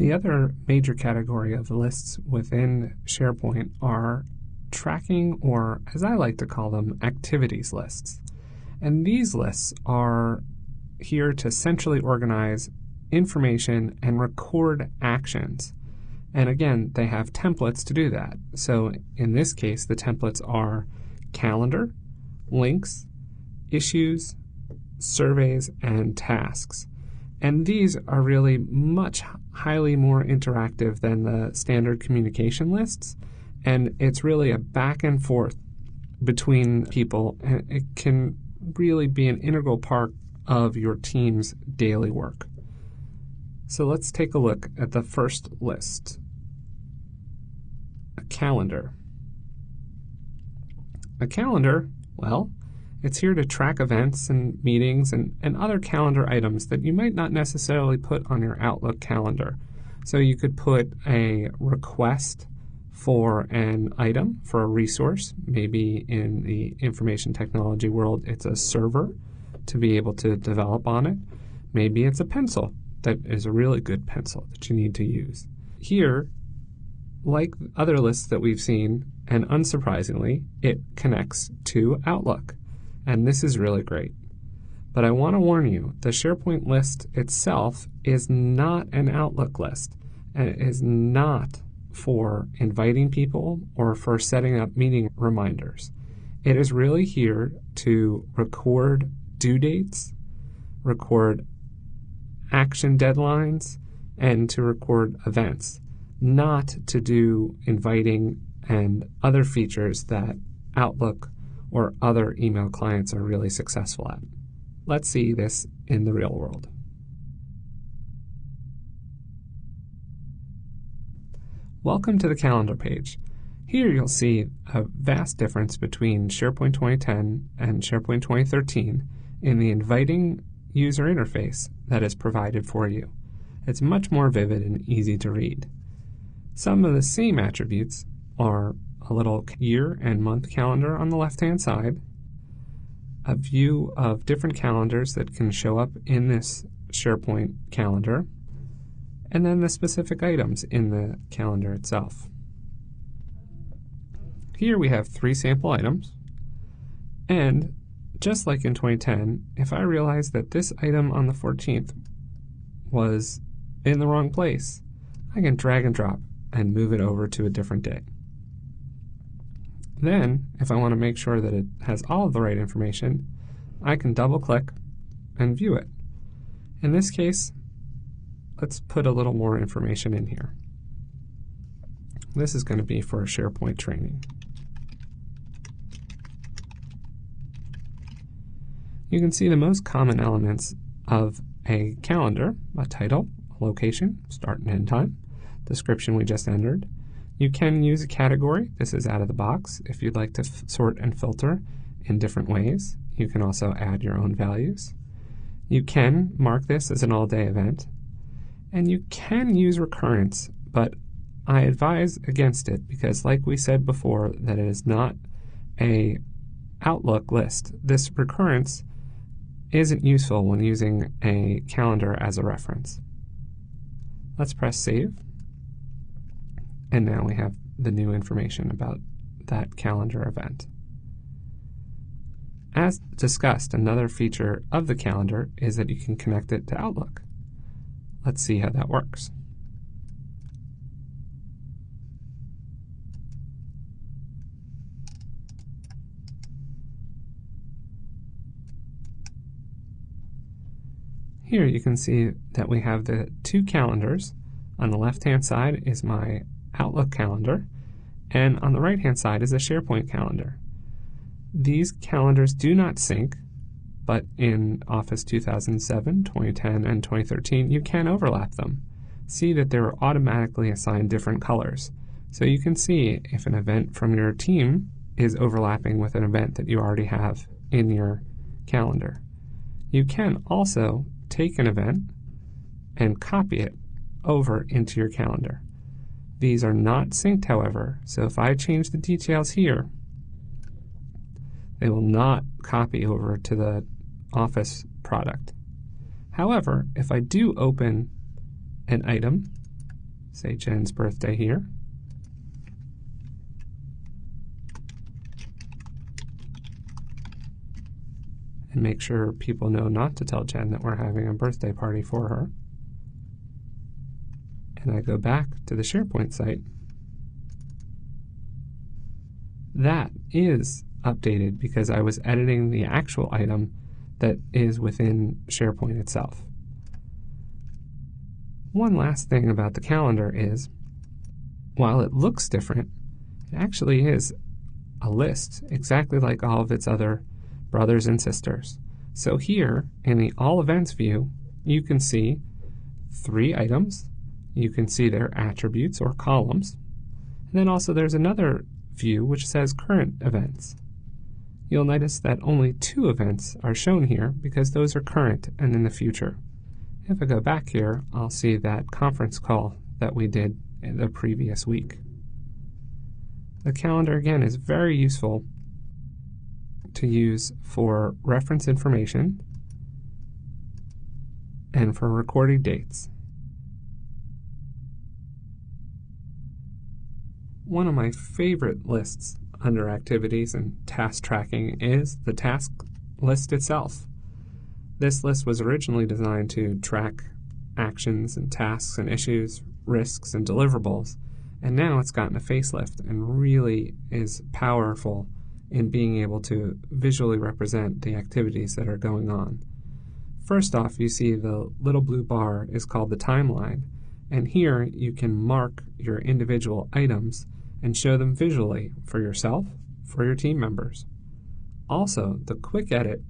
The other major category of lists within SharePoint are tracking, or as I like to call them, activities lists. And these lists are here to centrally organize information and record actions. And again, they have templates to do that. So in this case, the templates are calendar, links, issues, surveys, and tasks. And these are really much highly more interactive than the standard communication lists. And it's really a back and forth between people, and it can really be an integral part of your team's daily work. So let's take a look at the first list, a calendar. A calendar, well, it's here to track events and meetings and other calendar items that you might not necessarily put on your Outlook calendar. So you could put a request for an item, for a resource. Maybe in the information technology world, it's a server to be able to develop on it. Maybe it's a pencil that is a really good pencil that you need to use. Here, like other lists that we've seen, and unsurprisingly, it connects to Outlook. And this is really great. But I want to warn you, the SharePoint list itself is not an Outlook list, and it is not for inviting people or for setting up meeting reminders. It is really here to record due dates, record action deadlines, and to record events, not to do inviting and other features that Outlook or other email clients are really successful at. Let's see this in the real world. Welcome to the calendar page. Here you'll see a vast difference between SharePoint 2010 and SharePoint 2013 in the inviting user interface that is provided for you. It's much more vivid and easy to read. Some of the same attributes are a little year and month calendar on the left-hand side, a view of different calendars that can show up in this SharePoint calendar, and then the specific items in the calendar itself. Here we have 3 sample items, and just like in 2010, if I realize that this item on the 14th was in the wrong place, I can drag and drop and move it over to a different day. Then, if I want to make sure that it has all of the right information, I can double-click and view it. In this case, let's put a little more information in here. This is going to be for a SharePoint training. You can see the most common elements of a calendar: a title, a location, start and end time, description we just entered. You can use a category. This is out of the box. If you'd like to sort and filter in different ways, you can also add your own values. You can mark this as an all-day event. And you can use recurrence, but I advise against it because, like we said before, that it is not a Outlook list. This recurrence isn't useful when using a calendar as a reference. Let's press save. And now we have the new information about that calendar event. As discussed, another feature of the calendar is that you can connect it to Outlook. Let's see how that works. Here you can see that we have the 2 calendars. On the left-hand side is my Outlook calendar, and on the right-hand side is a SharePoint calendar. These calendars do not sync, but in Office 2007, 2010, and 2013, you can overlap them. See that they were automatically assigned different colors. So you can see if an event from your team is overlapping with an event that you already have in your calendar. You can also take an event and copy it over into your calendar. These are not synced, however, so if I change the details here, they will not copy over to the Office product. However, if I do open an item say Jen's birthday here. And make sure people know not to tell Jen that we're having a birthday party for her. And I go back to the SharePoint site. That is updated because I was editing the actual item that is within SharePoint itself. One last thing about the calendar is, while it looks different, it actually is a list exactly like all of its other brothers and sisters. So here in the All Events view, you can see 3 items. You can see their attributes or columns. And then also there's another view which says Current Events. You'll notice that only 2 events are shown here because those are current and in the future. If I go back here, I'll see that conference call that we did in the previous week. The calendar, again, is very useful to use for reference information and for recording dates. One of my favorite lists under activities and task tracking is the task list itself. This list was originally designed to track actions and tasks and issues, risks and deliverables, and now it's gotten a facelift and really is powerful in being able to visually represent the activities that are going on. First off, you see the little blue bar is called the timeline, and here you can mark your individual items and show them visually for yourself, for your team members. Also, the quick edit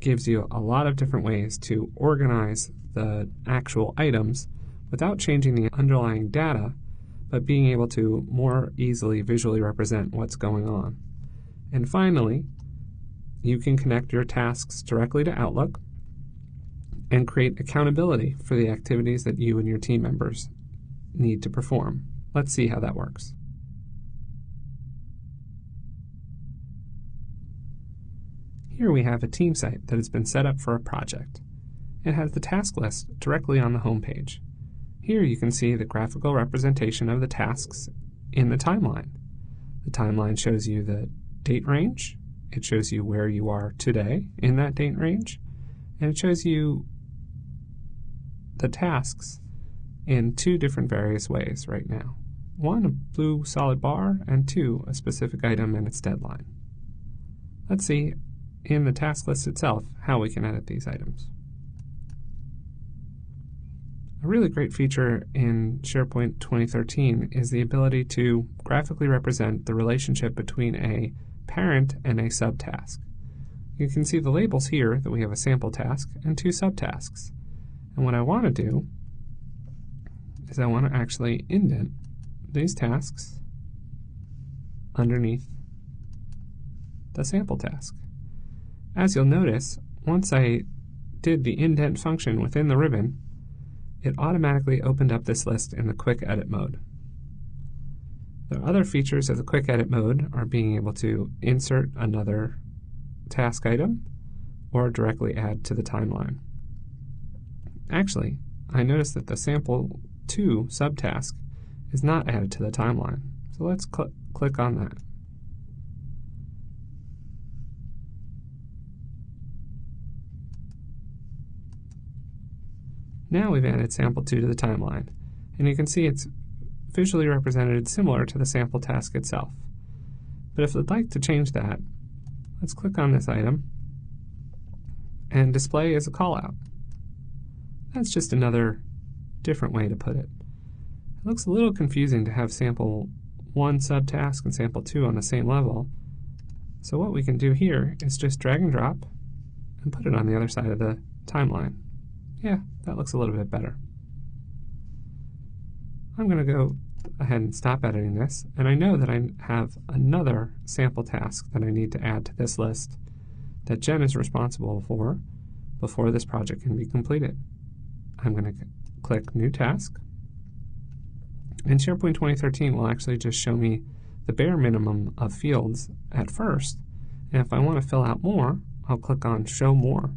gives you a lot of different ways to organize the actual items without changing the underlying data, but being able to more easily visually represent what's going on. And finally, you can connect your tasks directly to Outlook and create accountability for the activities that you and your team members need to perform. Let's see how that works. Here we have a team site that has been set up for a project. It has the task list directly on the home page. Here you can see the graphical representation of the tasks in the timeline. The timeline shows you the date range, it shows you where you are today in that date range, and it shows you the tasks in 2 different various ways right now. 1, a blue solid bar, and 2, a specific item and its deadline. Let's see in the task list itself how we can edit these items. A really great feature in SharePoint 2013 is the ability to graphically represent the relationship between a parent and a subtask. You can see the labels here that we have a sample task and 2 subtasks. And what I want to do is I want to actually indent these tasks underneath the sample task. As you'll notice, once I did the indent function within the ribbon, it automatically opened up this list in the quick edit mode. The other features of the quick edit mode are being able to insert another task item or directly add to the timeline. Actually, I noticed that the sample 2 subtask is not added to the timeline. So let's click on that. Now we've added sample 2 to the timeline, and you can see it's visually represented similar to the sample task itself. But if I'd like to change that, let's click on this item and display as a callout. That's just another different way to put it. It looks a little confusing to have sample 1 subtask and sample 2 on the same level. So what we can do here is just drag and drop and put it on the other side of the timeline. Yeah, that looks a little bit better. I'm going to go ahead and stop editing this, and I know that I have another sample task that I need to add to this list that Jen is responsible for before this project can be completed. I'm going to click New Task, and SharePoint 2013 will actually just show me the bare minimum of fields at first, and if I want to fill out more, I'll click on Show More.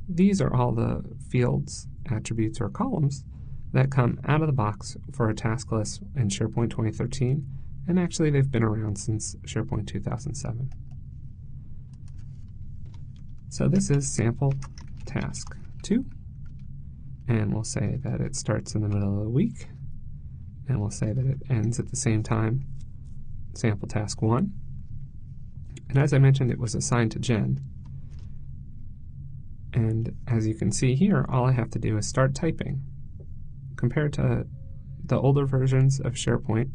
These are all the fields, attributes, or columns that come out of the box for a task list in SharePoint 2013, and actually they've been around since SharePoint 2007. So this is sample task 2, and we'll say that it starts in the middle of the week, and we'll say that it ends at the same time, sample task 1. And as I mentioned, it was assigned to Jen. And as you can see here, all I have to do is start typing. Compared to the older versions of SharePoint,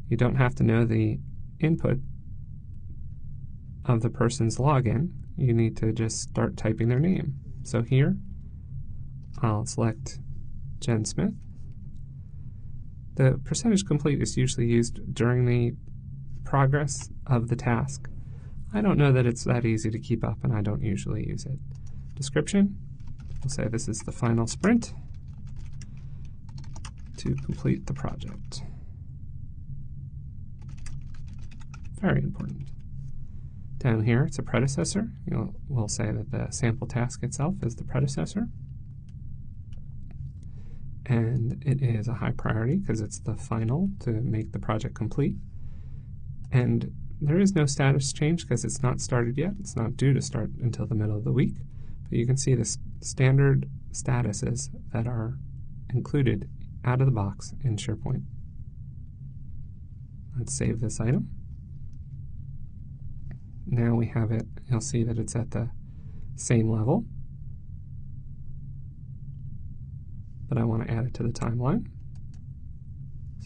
you don't have to know the input of the person's login. You need to just start typing their name. So here, I'll select Jen Smith. The percentage complete is usually used during the progress of the task. I don't know that it's that easy to keep up, and I don't usually use it. Description, we'll say this is the final sprint to complete the project. Very important. Down here, it's a predecessor. We'll say that the sample task itself is the predecessor. And it is a high priority because it's the final to make the project complete. And there is no status change because it's not started yet. It's not due to start until the middle of the week. But you can see the standard statuses that are included out of the box in SharePoint. Let's save this item. Now we have it, you'll see that it's at the same level, but I want to add it to the timeline.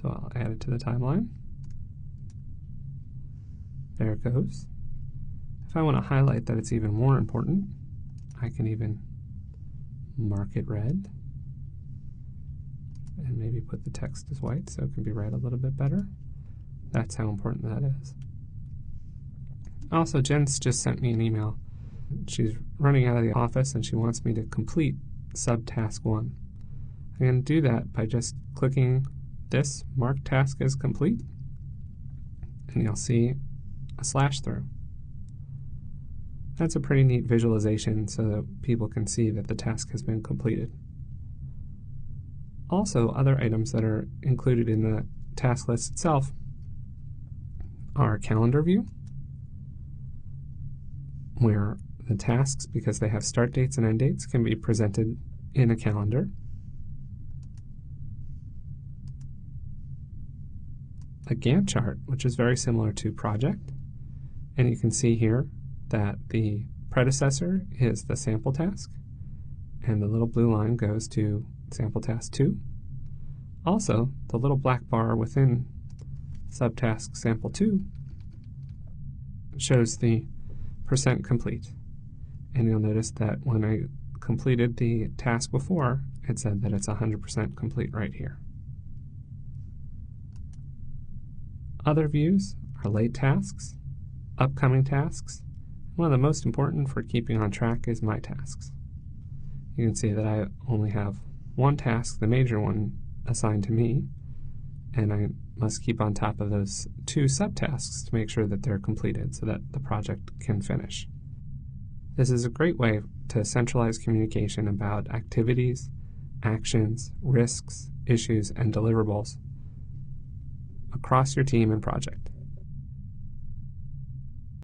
So I'll add it to the timeline. There it goes. If I want to highlight that it's even more important, I can even mark it red and maybe put the text as white so it can be read a little bit better. That's how important that is. Also, Jen's just sent me an email. She's running out of the office and she wants me to complete subtask 1. I'm going to do that by just clicking this mark task as complete, and you'll see a slash through. That's a pretty neat visualization so that people can see that the task has been completed. Also, other items that are included in the task list itself are calendar view, where the tasks, because they have start dates and end dates, can be presented in a calendar. A Gantt chart, which is very similar to project, and you can see here that the predecessor is the sample task, and the little blue line goes to sample task 2. Also, the little black bar within subtask sample 2 shows the percent complete. And you'll notice that when I completed the task before, it said that it's 100% complete right here. Other views are late tasks, upcoming tasks. One of the most important for keeping on track is my tasks. You can see that I only have one task, the major one, assigned to me, and I must keep on top of those 2 subtasks to make sure that they're completed so that the project can finish. This is a great way to centralize communication about activities, actions, risks, issues, and deliverables across your team and project.